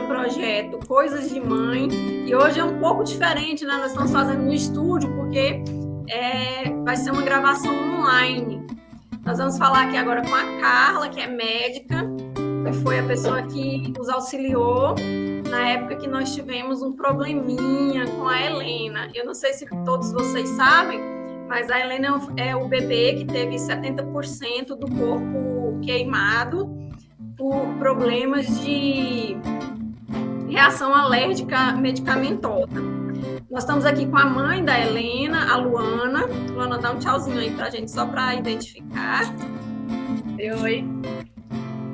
projeto Coisas de Mãe, e hoje é um pouco diferente, né? Nós estamos fazendo no estúdio, porque vai ser uma gravação online. Nós vamos falar aqui agora com a Carla, que é médica, que foi a pessoa que nos auxiliou na época que nós tivemos um probleminha com a Helena. Eu não sei se todos vocês sabem, mas a Helena é o bebê que teve 70% do corpo queimado por problemas de reação alérgica medicamentosa. Nós estamos aqui com a mãe da Helena, a Luana. Luana, dá um tchauzinho aí pra gente, só para identificar. Oi.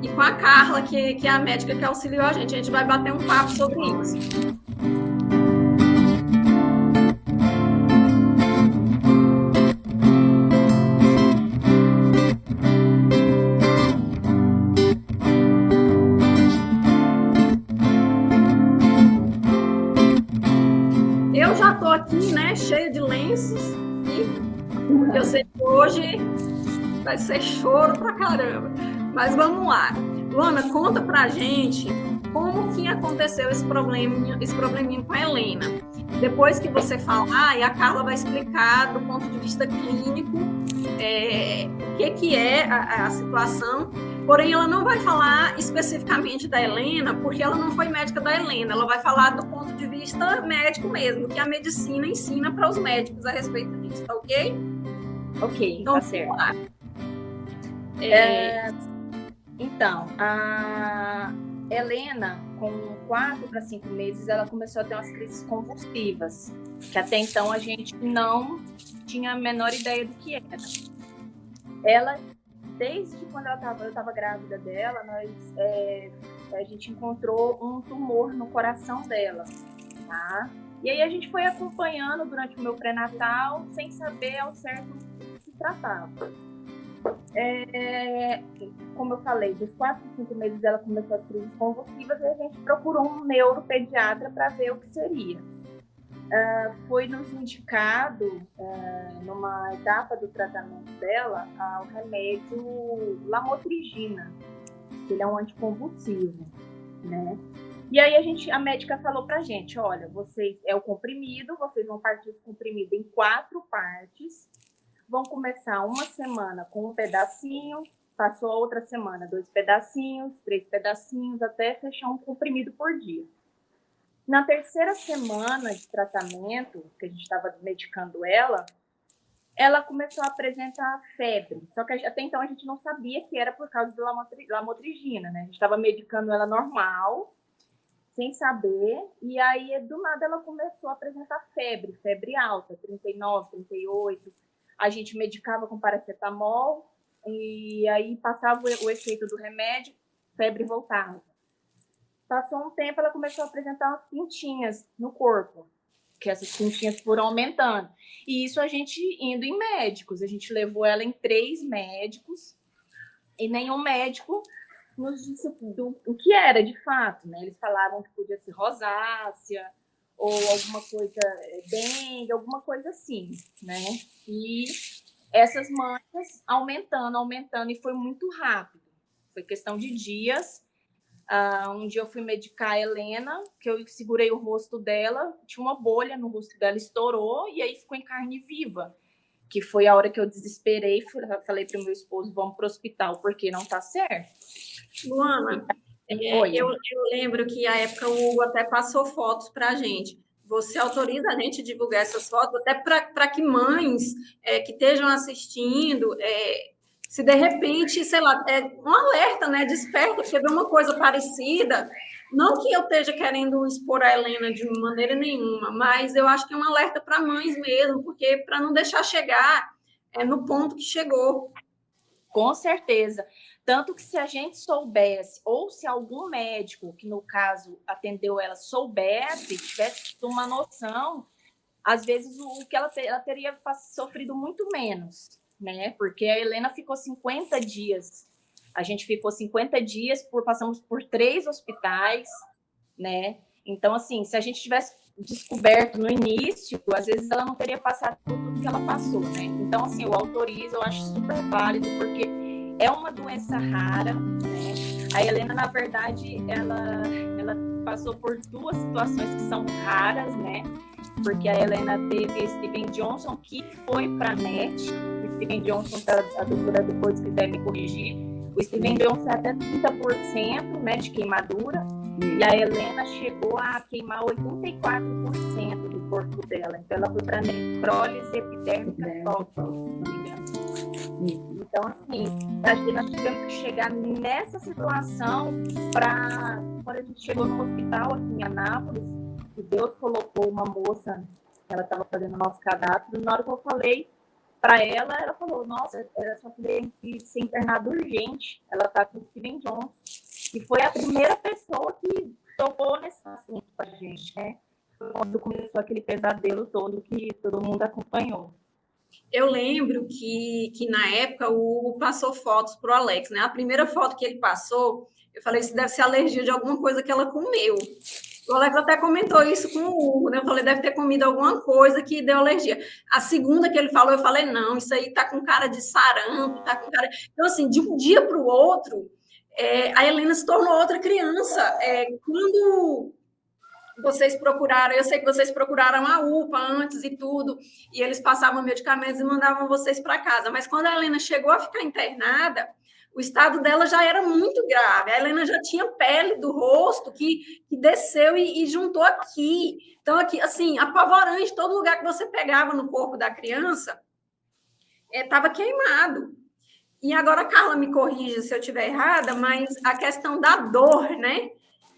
E com a Carla, que é a médica que auxiliou a gente. A gente vai bater um papo sobre isso. Eu já estou aqui, né, cheia de lenços, e eu sei que hoje vai ser choro pra caramba. Mas vamos lá. Luana, conta pra gente como que aconteceu esse probleminha com a Helena. Depois que você falar, e a Carla vai explicar do ponto de vista clínico o que é a situação. Porém, ela não vai falar especificamente da Helena, porque ela não foi médica da Helena. Ela vai falar do ponto de vista médico mesmo, que a medicina ensina para os médicos a respeito disso, tá ok? Ok, então, tá certo. Então, a Helena, com 4 para 5 meses, ela começou a ter umas crises convulsivas, que até então a gente não tinha a menor ideia do que era. Ela, desde quando eu estava grávida dela, a gente encontrou um tumor no coração dela, tá? E aí a gente foi acompanhando durante o meu pré-natal, sem saber ao certo o que se tratava. Como eu falei, dos 4 a 5 meses ela começou as crises convulsivas e a gente procurou um neuropediatra para ver o que seria. Foi nos indicado, numa etapa do tratamento dela, o remédio Lamotrigina, que ele é um anticonvulsivo, né? E aí a médica falou pra gente, olha, é o comprimido, vocês vão partir esse comprimido em 4 partes, vão começar uma semana com um pedacinho, passou a outra semana 2 pedacinhos, 3 pedacinhos, até fechar um comprimido por dia. Na terceira semana de tratamento, que a gente estava medicando ela começou a apresentar febre. Só que até então a gente não sabia que era por causa da lamotrigina, né? A gente estava medicando ela normal, sem saber, e aí do nada ela começou a apresentar febre alta, 39, 38. A gente medicava com paracetamol, e aí passava o efeito do remédio, febre voltava. Passou um tempo, ela começou a apresentar umas pintinhas no corpo, que essas pintinhas foram aumentando. E isso a gente indo em médicos. A gente levou ela em 3 médicos e nenhum médico nos disse o que era de fato, né? Eles falavam que podia ser rosácea ou alguma coisa, dengue, alguma coisa assim, né? E essas manchas aumentando, e foi muito rápido. Foi questão de dias. Um dia eu fui medicar a Helena, que eu segurei o rosto dela, tinha uma bolha no rosto dela, estourou, e aí ficou em carne viva, que foi a hora que eu desesperei, falei para o meu esposo, vamos para o hospital, porque não tá certo. Luana, eu lembro que à época o Hugo até passou fotos para a gente. Você autoriza a gente a divulgar essas fotos, até para que mães que estejam assistindo... se de repente, sei lá, um alerta, né? Desperta, porque vê uma coisa parecida. Não que eu esteja querendo expor a Helena de maneira nenhuma, mas eu acho que é um alerta para mães mesmo, porque para não deixar chegar no ponto que chegou. Com certeza. Tanto que se a gente soubesse, ou se algum médico, que no caso atendeu ela, soubesse, tivesse uma noção, às vezes o que ela teria sofrido muito menos, né? Porque a Helena ficou 50 dias. A gente ficou 50 dias, passamos por 3 hospitais, né? Então, assim, se a gente tivesse descoberto no início, às vezes ela não teria passado por tudo que ela passou, né? Então, assim, eu autorizo, eu acho super válido, porque é uma doença rara, né? A Helena, na verdade, ela passou por duas situações que são raras, né? Porque a Helena teve Steven Johnson, que foi para a NET. O Steven Johnson, a doutora depois quiser me corrigir, o Steven Johnson é até 30%, né, de queimadura, e a Helena chegou a queimar 84% do corpo dela. Então, ela foi para necrólise epidérmica tópica, se não me engano. Então, assim, acho que nós tivemos que chegar nessa situação para, quando a gente chegou no hospital aqui em Anápolis, que Deus colocou uma moça, ela estava fazendo o nosso cadastro, na hora que eu falei para ela, ela falou, nossa, era só que ser internada urgente, ela está com o Steven Johnson, e foi a primeira pessoa que tocou nesse assunto para a gente, né? Quando começou aquele pesadelo todo que todo mundo acompanhou. Eu lembro que na época o Hugo passou fotos para o Alex, né? A primeira foto que ele passou, eu falei, isso deve ser alergia de alguma coisa que ela comeu. O Alex até comentou isso com o Hugo, né? Eu falei, deve ter comido alguma coisa que deu alergia. A segunda que ele falou, eu falei, não, isso aí tá com cara de sarampo, tá com cara... Então, assim, de um dia para o outro, a Helena se tornou outra criança. Quando vocês procuraram, eu sei que vocês procuraram a UPA antes e tudo, e eles passavam medicamentos e mandavam vocês para casa, mas quando a Helena chegou a ficar internada, o estado dela já era muito grave, a Helena já tinha pele do rosto que desceu e juntou aqui, então aqui, assim, apavorante, todo lugar que você pegava no corpo da criança estava queimado. E agora a Carla me corrige se eu estiver errada, mas a questão da dor, né?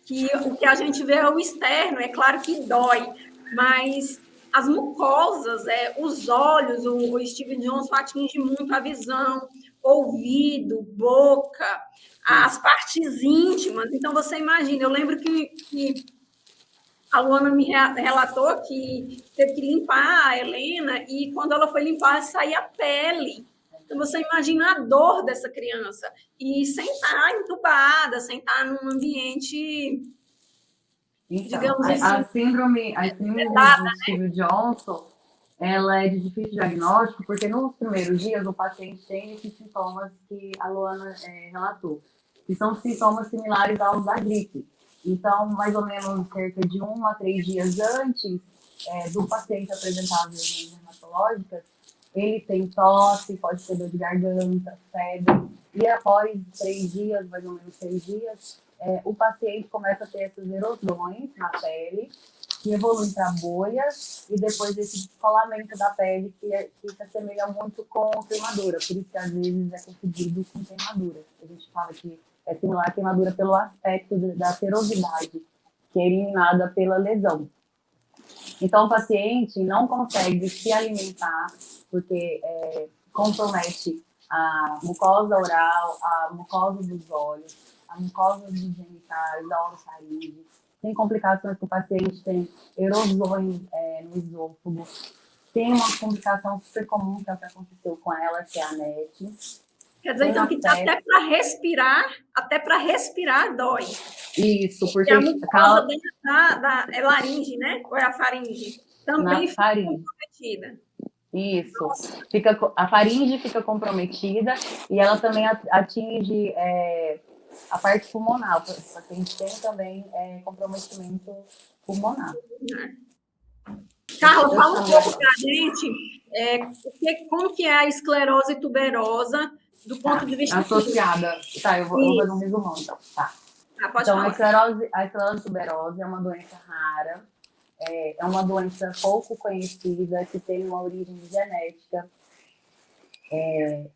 Que o que a gente vê é o externo, é claro que dói, mas as mucosas, os olhos, o Steven Johnson atinge muito a visão, ouvido, boca, as partes íntimas. Então, você imagina, eu lembro que a Luana me relatou que teve que limpar a Helena e quando ela foi limpar, saía a pele. Então, você imagina a dor dessa criança. E sem estar entubada, sem estar num ambiente, então, digamos assim... A síndrome do Steve Johnson, ela é de difícil diagnóstico, porque nos primeiros dias o paciente tem esses sintomas que a Luana relatou, que são sintomas similares aos da gripe. Então, mais ou menos cerca de 1 a 3 dias antes do paciente apresentar as lesões dermatológicas, ele tem tosse, pode ter dor de garganta, febre, e após 3 dias, mais ou menos 6 dias, o paciente começa a ter essas erosões na pele, que evoluem para bolhas, e depois esse descolamento da pele que se assemelha muito com queimadura, por isso que às vezes é confundido com queimadura. A gente fala que é similar à queimadura pelo aspecto da serosidade, que é eliminada pela lesão. Então, o paciente não consegue se alimentar, porque compromete a mucosa oral, a mucosa dos olhos, a mucosa dos genitais, a orofaringe. Tem complicações que o paciente tem erosões no esôfago. Tem uma complicação super comum que aconteceu com ela, que é a NET. Quer dizer, então, que até para respirar dói. Isso, porque a mucosa da laringe, né? Ou é a faringe? Também fica comprometida. Isso. A faringe fica comprometida e ela também atinge a parte pulmonar. O paciente tem também comprometimento pulmonar. Carla, fala um pouco para a gente como que é a esclerose tuberosa do ponto de vista associada. Tá, eu vou fazer um resumão, então. Tá. Pode então, falar. a esclerose tuberosa é uma doença rara, é uma doença pouco conhecida, que tem uma origem genética.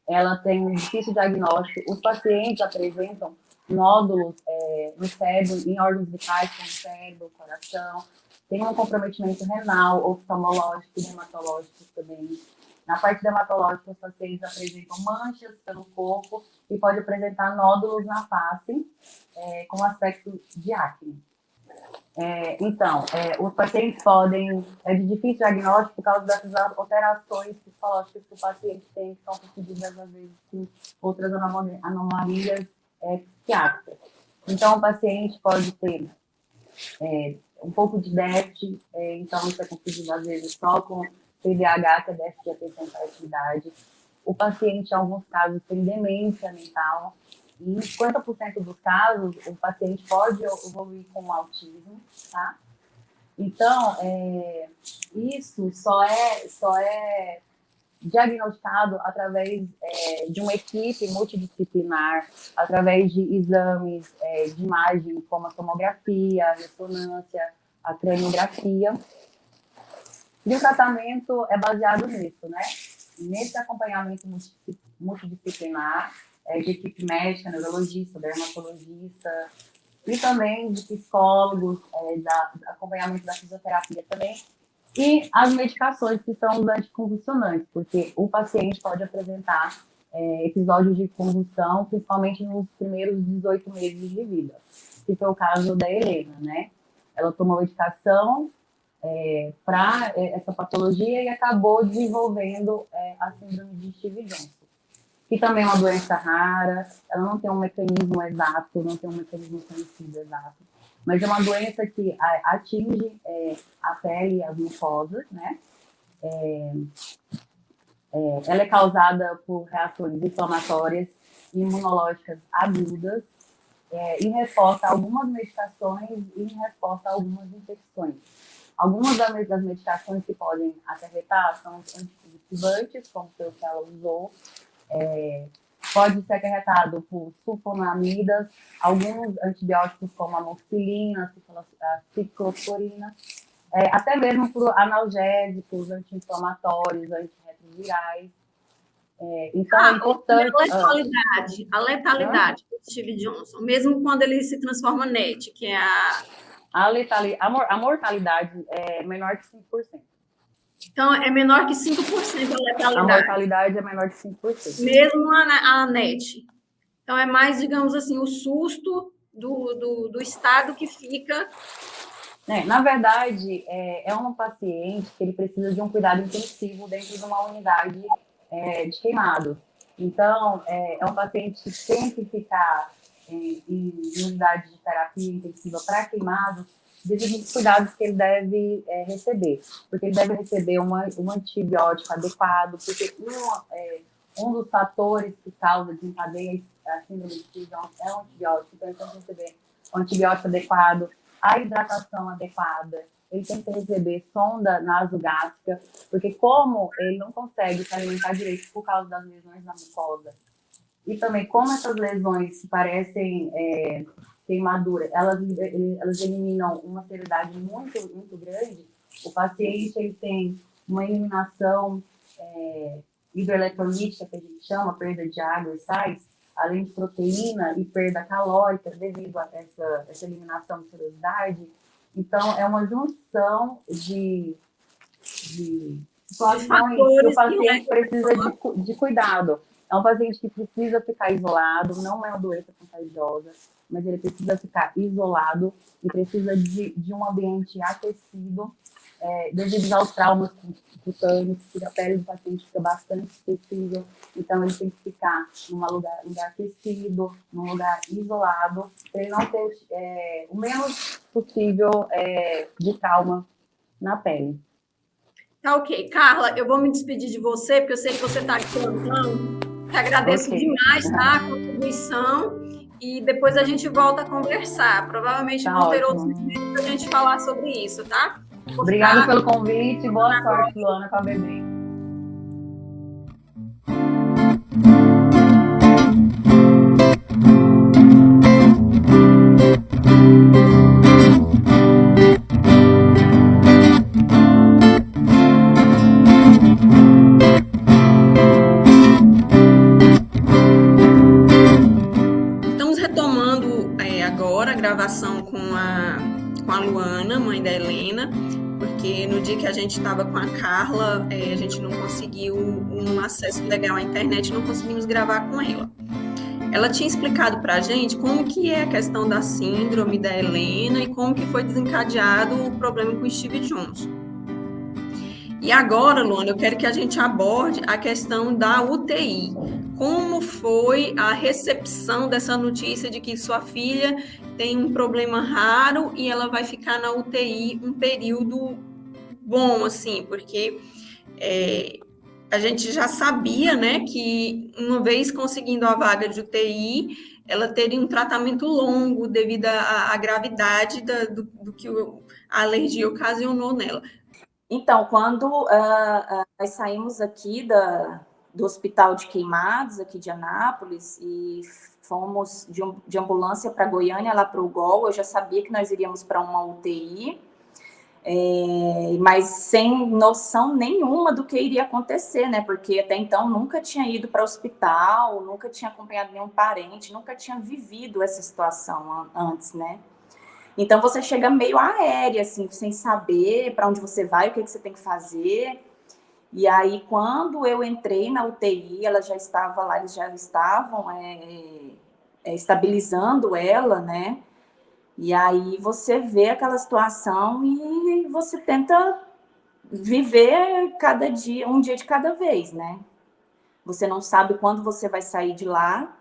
Ela tem um difícil diagnóstico. Os pacientes apresentam nódulos no cérebro, em órgãos vitais, como o cérebro, o coração. Tem um comprometimento renal, oftalmológico e dermatológico também. Na parte dermatológica, os pacientes apresentam manchas pelo corpo e pode apresentar nódulos na face com aspecto de acne. Então, os pacientes podem... É de difícil diagnóstico por causa dessas alterações psicológicas que o paciente tem, que são confundidas às vezes com outras anomalias psiquiátricas. Então, o paciente pode ter um pouco de déficit, então isso é confundido às vezes só com TDAH, que é déficit de atenção e hiperatividade. O paciente, em alguns casos, tem demência mental. em 50% dos casos, o paciente pode evoluir com autismo, tá? Então, isso só é diagnosticado através de uma equipe multidisciplinar, através de exames de imagem, como a tomografia, a ressonância, a craniografia. E o tratamento é baseado nisso, né? Nesse acompanhamento multidisciplinar, de equipe médica, neurologista, dermatologista, e também de psicólogos, acompanhamento da fisioterapia também, e as medicações que são os anticonvulsionantes, porque o paciente pode apresentar episódios de convulsão, principalmente nos primeiros 18 meses de vida, que foi o caso da Helena, né? Ela tomou medicação para essa patologia e acabou desenvolvendo a síndrome de Stevens-Johnson, que também é uma doença rara, ela não tem um mecanismo exato, não tem um mecanismo conhecido exato, mas é uma doença que atinge a pele e as mucosas, né? Ela é causada por reações inflamatórias e imunológicas agudas, em resposta a algumas medicações e em resposta a algumas infecções. Algumas das medicações que podem acarretar são anticonvulsivantes, como foi o que ela usou, pode ser acarretado por sulfonamidas, alguns antibióticos como a amoxicilina, a ciclosporina, até mesmo por analgésicos, anti-inflamatórios, antirretrovirais. Então é importante... A letalidade do Steve Johnson, mesmo quando ele se transforma NET, que é a mortalidade é menor que 5%. Então, é menor que 5% a letalidade. A mortalidade é menor que 5%. Mesmo a NET. Então, é mais, digamos assim, o susto do estado que fica... Na verdade, é um paciente que ele precisa de um cuidado intensivo dentro de uma unidade de queimados. Então, é um paciente que tem que ficar em unidade de terapia intensiva para queimados, devido aos cuidados que ele deve receber. Porque ele deve receber um antibiótico adequado, porque um dos fatores que causa, desencadeia a síndrome de Stevens é o antibiótico. Então, ele tem que receber um antibiótico adequado, a hidratação adequada, ele tem que receber sonda nasogástrica, porque como ele não consegue se alimentar direito por causa das lesões na mucosa, e também como essas lesões que parecem queimadura, elas eliminam uma seriedade muito, muito grande, o paciente ele tem uma eliminação hidroeletrolítica, que a gente chama, perda de água e sais, além de proteína e perda calórica devido a essa eliminação de serosidade. Então, é uma junção de situações que o paciente precisa de cuidado. É um paciente que precisa ficar isolado, não é uma doença contagiosa, mas ele precisa ficar isolado e precisa de um ambiente aquecido, devido aos traumas cutâneos, porque a pele do paciente fica bastante sensível, então ele tem que ficar num lugar aquecido, num lugar isolado, para ele não ter o menos possível de trauma na pele. Tá ok. Carla, eu vou me despedir de você, porque eu sei que você está aqui plantão. Te agradeço demais, tá? A contribuição. E depois a gente volta a conversar. Provavelmente vão ter outros vídeos para a gente falar sobre isso, tá? Obrigada pelo convite. Boa sorte, Luana, com a bebê. Estamos retomando agora a gravação com a Luana, mãe da Helena, porque no dia que a gente estava com a Carla, a gente não conseguiu um acesso legal à internet, não conseguimos gravar com ela. Ela tinha explicado para a gente como que é a questão da síndrome da Helena e como que foi desencadeado o problema com o Steve Johnson. E agora, Luana, eu quero que a gente aborde a questão da UTI. Como foi a recepção dessa notícia de que sua filha tem um problema raro e ela vai ficar na UTI um período bom, assim, porque a gente já sabia, né, que uma vez conseguindo a vaga de UTI, ela teria um tratamento longo devido à gravidade do que a alergia ocasionou nela. Então, quando nós saímos aqui do Hospital de Queimados, aqui de Anápolis, e fomos de ambulância para Goiânia, lá para o GOL, eu já sabia que nós iríamos para uma UTI, mas sem noção nenhuma do que iria acontecer, né? Porque até então nunca tinha ido para o hospital, nunca tinha acompanhado nenhum parente, nunca tinha vivido essa situação antes, né? Então você chega meio aérea, assim, sem saber para onde você vai, o que você tem que fazer. E aí, quando eu entrei na UTI, ela já estava lá, eles já estavam estabilizando ela, né? E aí você vê aquela situação e você tenta viver cada dia, um dia de cada vez, né? Você não sabe quando você vai sair de lá.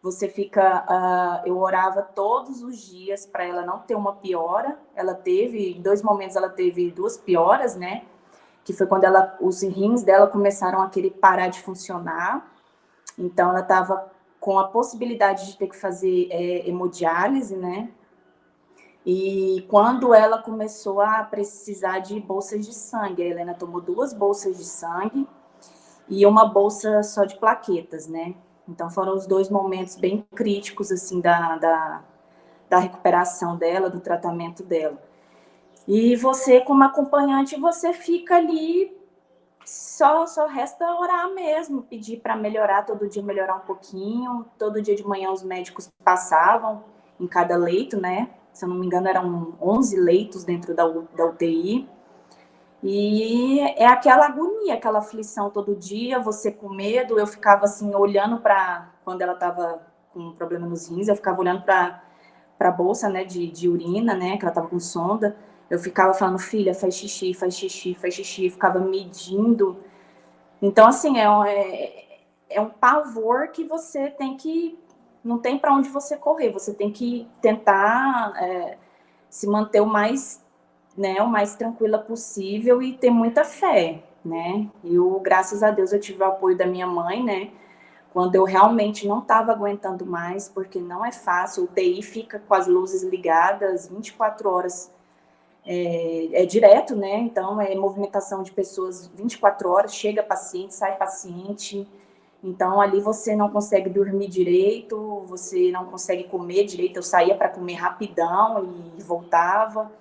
Você fica... eu orava todos os dias para ela não ter uma piora. Ela teve, em 2 momentos, ela teve 2 pioras, né? Que foi quando os rins dela começaram a querer parar de funcionar. Então, ela estava com a possibilidade de ter que fazer hemodiálise, né? E quando ela começou a precisar de bolsas de sangue, a Helena tomou 2 bolsas de sangue e uma bolsa só de plaquetas, né? Então, foram os 2 momentos bem críticos, assim, da recuperação dela, do tratamento dela. E você, como acompanhante, você fica ali, só resta orar mesmo, pedir para melhorar, todo dia melhorar um pouquinho. Todo dia de manhã os médicos passavam em cada leito, né? Se eu não me engano, eram 11 leitos dentro da UTI. E é aquela agonia, aquela aflição todo dia, você com medo. Eu ficava assim, olhando para... Quando ela estava com um problema nos rins, eu ficava olhando para a bolsa, né, de urina, né, que ela estava com sonda. Eu ficava falando, filha, faz xixi, faz xixi, faz xixi. Ficava medindo. Então, assim, é um pavor que você tem que... Não tem para onde você correr. Você tem que tentar se manter o mais tranquila possível e ter muita fé, né? Graças a Deus, eu tive o apoio da minha mãe, né? Quando eu realmente não estava aguentando mais, porque não é fácil, o UTI fica com as luzes ligadas 24 horas, direto, né? Então, é movimentação de pessoas 24 horas, chega paciente, sai paciente. Então, ali você não consegue dormir direito, você não consegue comer direito. Eu saía para comer rapidão e voltava.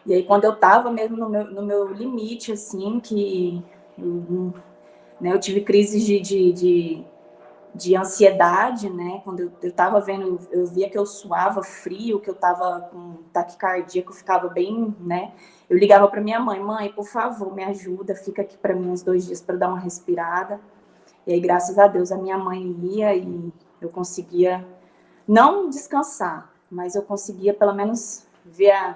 E aí, quando eu estava mesmo no meu limite, assim, que eu tive crises de ansiedade, né? Quando eu estava vendo, eu via que eu suava frio, que eu estava com taquicardia, que eu ficava bem, né? Eu ligava para minha mãe, mãe, por favor, me ajuda, fica aqui para mim uns 2 dias para dar uma respirada. E aí, graças a Deus, a minha mãe ia e eu conseguia não descansar, mas eu conseguia pelo menos ver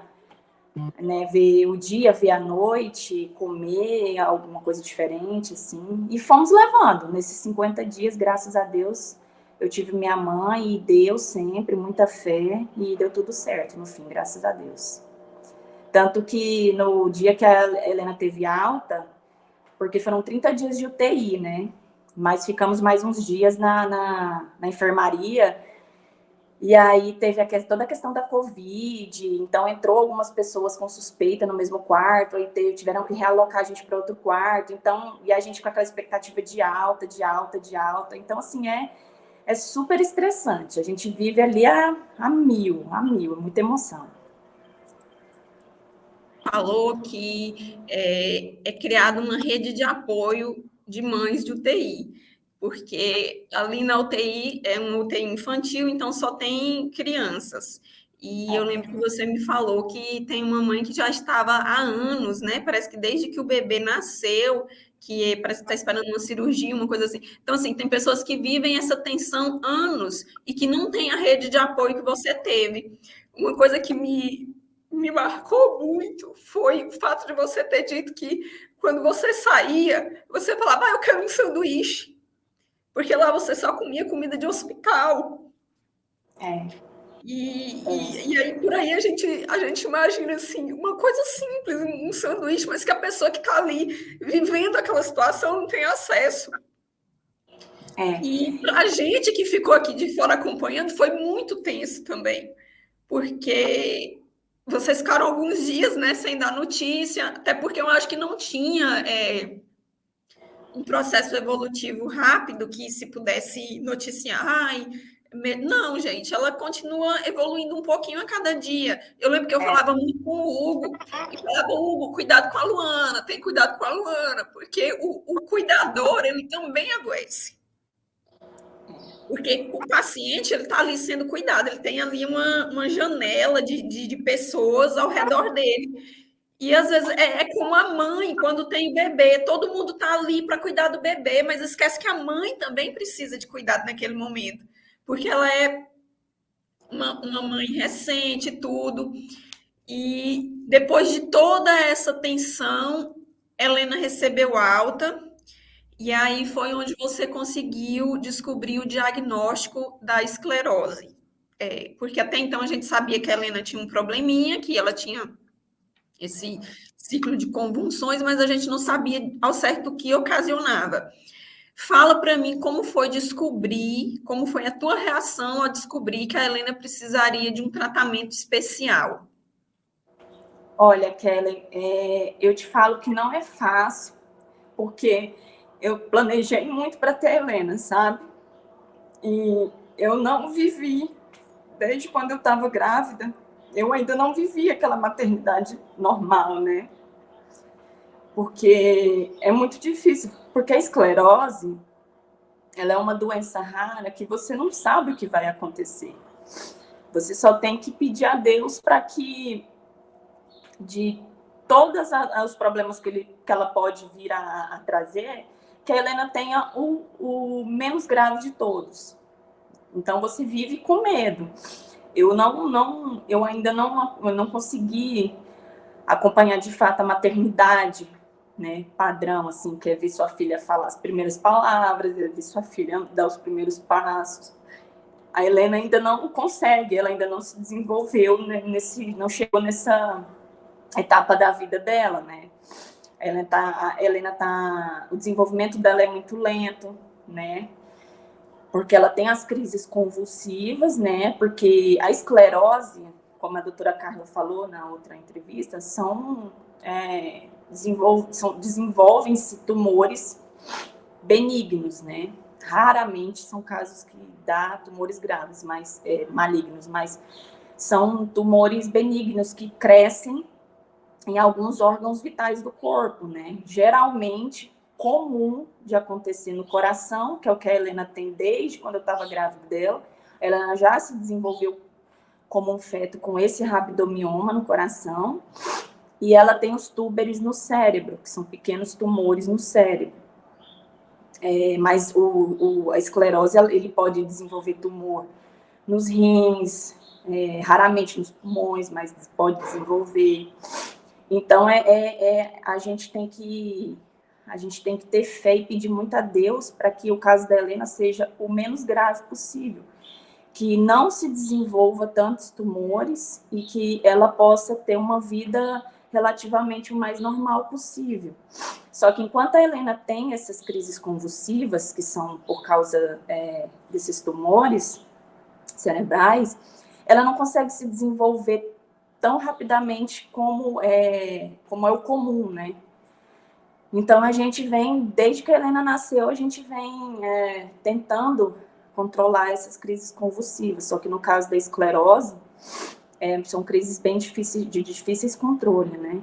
o dia, ver a noite, comer alguma coisa diferente, assim. E fomos levando. Nesses 50 dias, graças a Deus, eu tive minha mãe e Deus sempre, muita fé, e deu tudo certo no fim, graças a Deus. Tanto que no dia que a Helena teve alta, porque foram 30 dias de UTI, né? Mas ficamos mais uns dias na enfermaria. E aí teve toda a questão da Covid, então entrou algumas pessoas com suspeita no mesmo quarto, aí tiveram que realocar a gente para outro quarto, então, e a gente com aquela expectativa de alta. Então, assim, é super estressante. A gente vive ali a mil, muita emoção. Falou que é criada uma rede de apoio de mães de UTI, porque ali na UTI é uma UTI infantil, então só tem crianças. E eu lembro que você me falou que tem uma mãe que já estava há anos, né? Parece que desde que o bebê nasceu, que parece que está esperando uma cirurgia, uma coisa assim. Então, assim, tem pessoas que vivem essa tensão anos e que não tem a rede de apoio que você teve. Uma coisa que me marcou muito foi o fato de você ter dito que quando você saía, você falava, eu quero um sanduíche, porque lá você só comia comida de hospital. E aí, por aí, a gente imagina, assim, uma coisa simples, um sanduíche, mas que a pessoa que está ali vivendo aquela situação não tem acesso. E para a gente que ficou aqui de fora acompanhando, foi muito tenso também, porque vocês ficaram alguns dias, né, sem dar notícia, até porque eu acho que não tinha um processo evolutivo rápido que se pudesse noticiar. Não, gente, ela continua evoluindo um pouquinho a cada dia. Eu lembro que eu falava muito com o Hugo, e falava, Hugo, cuidado com a Luana, tem cuidado com a Luana, porque o cuidador, ele também adoece. Porque o paciente, ele está ali sendo cuidado, ele tem ali uma janela de pessoas ao redor dele. E às vezes é como a mãe, quando tem bebê, todo mundo está ali para cuidar do bebê, mas esquece que a mãe também precisa de cuidado naquele momento, porque ela é uma mãe recente, tudo. E depois de toda essa tensão, Helena recebeu alta, e aí foi onde você conseguiu descobrir o diagnóstico da esclerose. Porque até então a gente sabia que a Helena tinha um probleminha, que ela tinha esse ciclo de convulsões, mas a gente não sabia ao certo o que ocasionava. Fala para mim como foi descobrir, como foi a tua reação ao descobrir que a Helena precisaria de um tratamento especial. Olha, Kelly, eu te falo que não é fácil, porque eu planejei muito para ter a Helena, sabe? E eu não vivi, desde quando eu estava grávida, eu ainda não vivi aquela maternidade normal, né? Porque é muito difícil, porque a esclerose, ela é uma doença rara que você não sabe o que vai acontecer. Você só tem que pedir a Deus para que, de todos os problemas que ela pode vir a trazer, que a Helena tenha o menos grave de todos. Então, você vive com medo. Eu ainda não consegui acompanhar de fato a maternidade, né, padrão, assim, que é ver sua filha falar as primeiras palavras, ver sua filha dar os primeiros passos. A Helena ainda não consegue, ela ainda não se desenvolveu, né, não chegou nessa etapa da vida dela, né? O desenvolvimento dela é muito lento, né? Porque ela tem as crises convulsivas, né? Porque a esclerose, como a doutora Carla falou na outra entrevista, desenvolvem-se tumores benignos, né? Raramente são casos que dá tumores graves, malignos, mas são tumores benignos que crescem em alguns órgãos vitais do corpo, né? Geralmente comum de acontecer no coração, que é o que a Helena tem desde quando eu estava grávida dela. Ela já se desenvolveu como um feto com esse rabidomioma no coração, e ela tem os túberes no cérebro, que são pequenos tumores no cérebro. Mas a esclerose, ele pode desenvolver tumor nos rins, raramente nos pulmões, mas pode desenvolver. Então, a gente tem que ter fé e pedir muito a Deus para que o caso da Helena seja o menos grave possível, que não se desenvolva tantos tumores e que ela possa ter uma vida relativamente o mais normal possível. Só que enquanto a Helena tem essas crises convulsivas, que são por causa desses tumores cerebrais, ela não consegue se desenvolver tão rapidamente como é o comum, né? Então, a gente vem, desde que a Helena nasceu, a gente vem tentando controlar essas crises convulsivas, só que no caso da esclerose, são crises bem difíceis controle, né?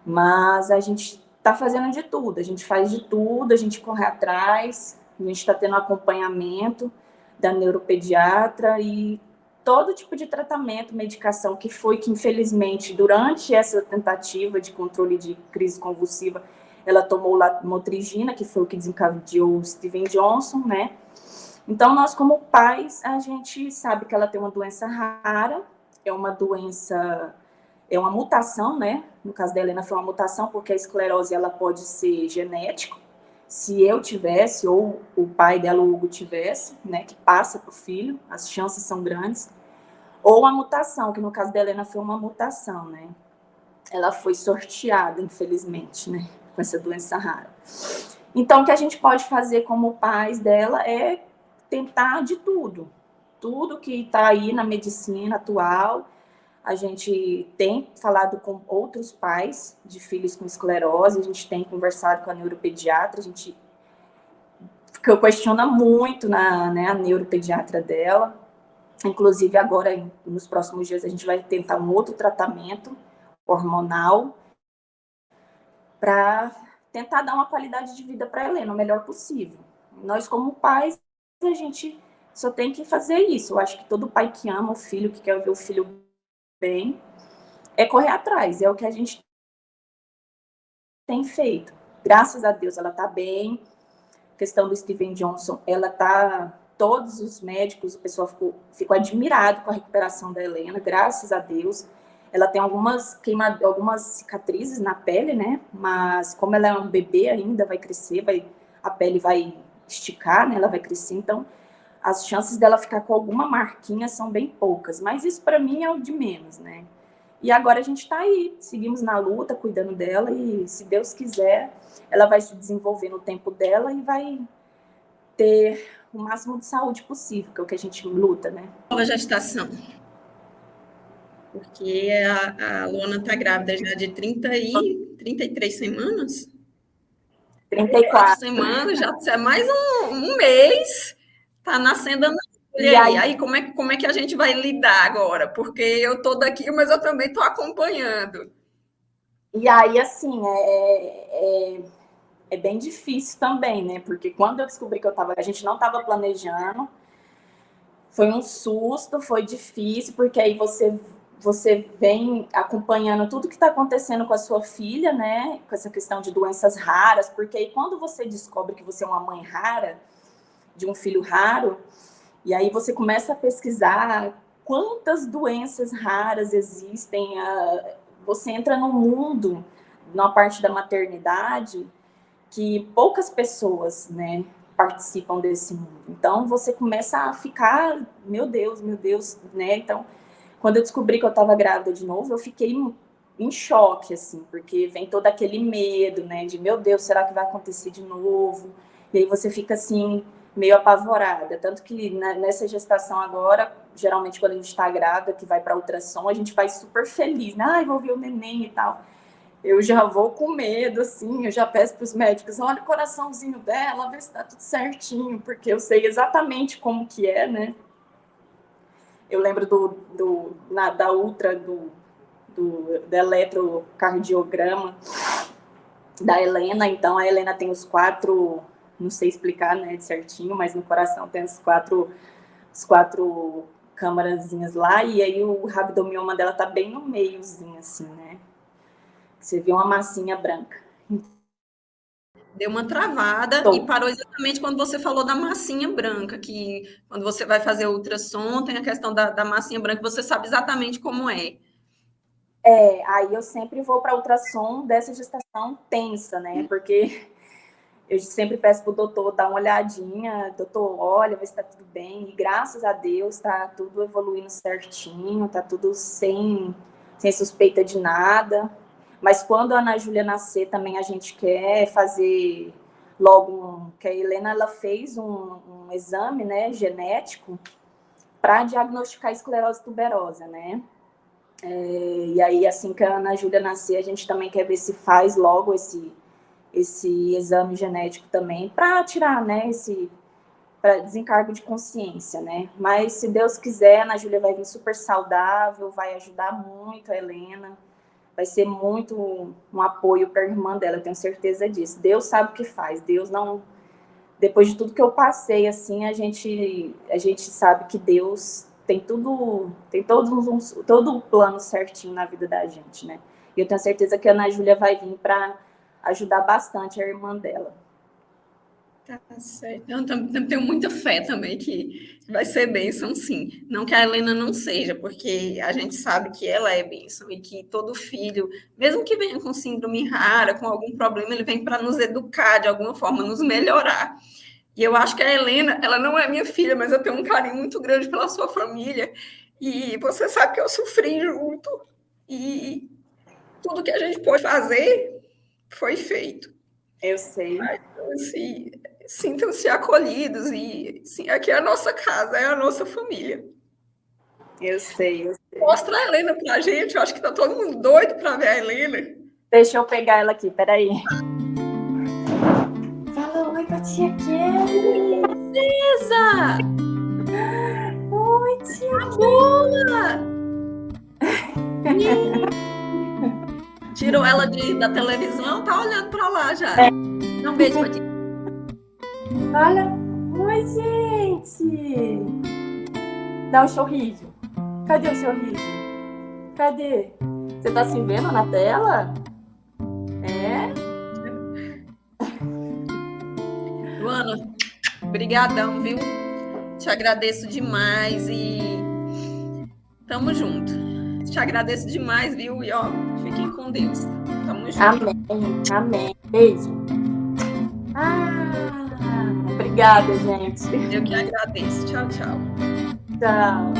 Mas a gente está fazendo de tudo, a gente faz de tudo, a gente corre atrás, a gente está tendo acompanhamento da neuropediatra e todo tipo de tratamento, medicação que infelizmente, durante essa tentativa de controle de crise convulsiva, ela tomou lamotrigina, que foi o que desencadeou o Steven Johnson, né? Então, nós como pais, a gente sabe que ela tem uma doença rara, é uma mutação, né? No caso da Helena foi uma mutação, porque a esclerose, ela pode ser genética, se eu tivesse, ou o pai dela, o Hugo, tivesse, né, que passa para o filho, as chances são grandes, ou a mutação, que no caso da Helena foi uma mutação, né? Ela foi sorteada, infelizmente, né? Com essa doença rara. Então, o que a gente pode fazer como pais dela é tentar de tudo. Tudo que está aí na medicina atual. A gente tem falado com outros pais de filhos com esclerose, a gente tem conversado com a neuropediatra, a gente questiona muito a neuropediatra dela. Inclusive, agora, nos próximos dias, a gente vai tentar um outro tratamento hormonal para tentar dar uma qualidade de vida para a Helena o melhor possível. Nós, como pais, a gente só tem que fazer isso. Eu acho que todo pai que ama o filho, que quer ver o filho bem, é correr atrás. É o que a gente tem feito. Graças a Deus, ela está bem. A questão do Steven Johnson, ela está... Todos os médicos, o pessoal ficou admirado com a recuperação da Helena, graças a Deus. Ela tem algumas cicatrizes na pele, né? Mas como ela é um bebê ainda, vai crescer, a pele vai esticar, né? Ela vai crescer, então as chances dela ficar com alguma marquinha são bem poucas. Mas isso para mim é o de menos, né? E agora a gente está aí, seguimos na luta, cuidando dela e, se Deus quiser, ela vai se desenvolver no tempo dela e vai ter o máximo de saúde possível, que é o que a gente luta, né? Nova gestação. Porque a Luana está grávida já de 33 semanas? 34 semanas, já é mais um mês, está nascendo a Ana. Aí como é que a gente vai lidar agora? Porque eu estou daqui, mas eu também estou acompanhando. E aí, assim, é bem difícil também, né? Porque quando eu descobri que a gente não estava planejando, foi um susto, foi difícil, porque aí você vem acompanhando tudo que está acontecendo com a sua filha, né? Com essa questão de doenças raras, porque aí quando você descobre que você é uma mãe rara, de um filho raro, e aí você começa a pesquisar quantas doenças raras existem, você entra num mundo, na parte da maternidade, que poucas pessoas, né, participam desse mundo. Então, você começa a ficar, meu Deus, né? Então, quando eu descobri que eu estava grávida de novo, eu fiquei em choque, assim, porque vem todo aquele medo, né, de, meu Deus, será que vai acontecer de novo? E aí você fica, assim, meio apavorada. Tanto que nessa gestação agora, geralmente quando a gente está grávida, que vai para ultrassom, a gente vai super feliz, né? Ai, vou ver o neném e tal. Eu já vou com medo, assim, eu já peço para os médicos, olha o coraçãozinho dela, vê se está tudo certinho, porque eu sei exatamente como que é, né? Eu lembro da ultra, do eletrocardiograma da Helena. Então, a Helena tem os 4, não sei explicar, né, certinho, mas no coração tem os 4 câmarazinhas lá, e aí o rabdomioma dela tá bem no meiozinho, assim, né? Você vê uma massinha branca. Deu uma travada e parou exatamente quando você falou da massinha branca, que quando você vai fazer o ultrassom, tem a questão da massinha branca, você sabe exatamente como é. Aí eu sempre vou para ultrassom dessa gestação tensa, né? Porque eu sempre peço pro doutor dar uma olhadinha, doutor, olha, vê se tá tudo bem. E graças a Deus tá tudo evoluindo certinho, tá tudo sem suspeita de nada. Mas quando a Ana Júlia nascer, também a gente quer fazer logo que a Helena ela fez um exame, né, genético para diagnosticar esclerose tuberosa, né? E aí, assim que a Ana Júlia nascer, a gente também quer ver se faz logo esse exame genético também, para tirar, né, para desencargo de consciência, né? Mas, se Deus quiser, a Ana Júlia vai vir super saudável, vai ajudar muito a Helena, vai ser muito um apoio para a irmã dela, eu tenho certeza disso. Deus sabe o que faz, Deus não... Depois de tudo que eu passei, assim, a gente sabe que Deus tem todo o plano certinho na vida da gente, né? E eu tenho certeza que a Ana Júlia vai vir para ajudar bastante a irmã dela. Tá certo. Eu tenho muita fé também que vai ser bênção, sim. Não que a Helena não seja, porque a gente sabe que ela é bênção e que todo filho, mesmo que venha com síndrome rara, com algum problema, ele vem para nos educar de alguma forma, nos melhorar. E eu acho que a Helena, ela não é minha filha, mas eu tenho um carinho muito grande pela sua família. E você sabe que eu sofri junto. E tudo que a gente pôde fazer foi feito. Eu sei. Então, assim, sintam-se acolhidos. E sim, aqui é a nossa casa, é a nossa família. Eu sei. Mostra a Helena pra gente. Eu acho que tá todo mundo doido pra ver a Helena. Deixa eu pegar ela aqui, peraí. Fala oi pra tia Kelly. Beleza! Oi, tia Kelly! Tirou ela da televisão, tá olhando pra lá já. Dá um beijo pra ti. Olha. Oi, gente. Dá um sorriso. Cadê o sorriso? Cadê? Você tá se vendo na tela? É? Luana, brigadão, viu? Te agradeço demais e tamo junto. Te agradeço demais, viu? E ó, fiquem com Deus. Tamo junto. Amém. Beijo. Obrigada, gente. Eu que agradeço. Tchau, tchau. Tchau.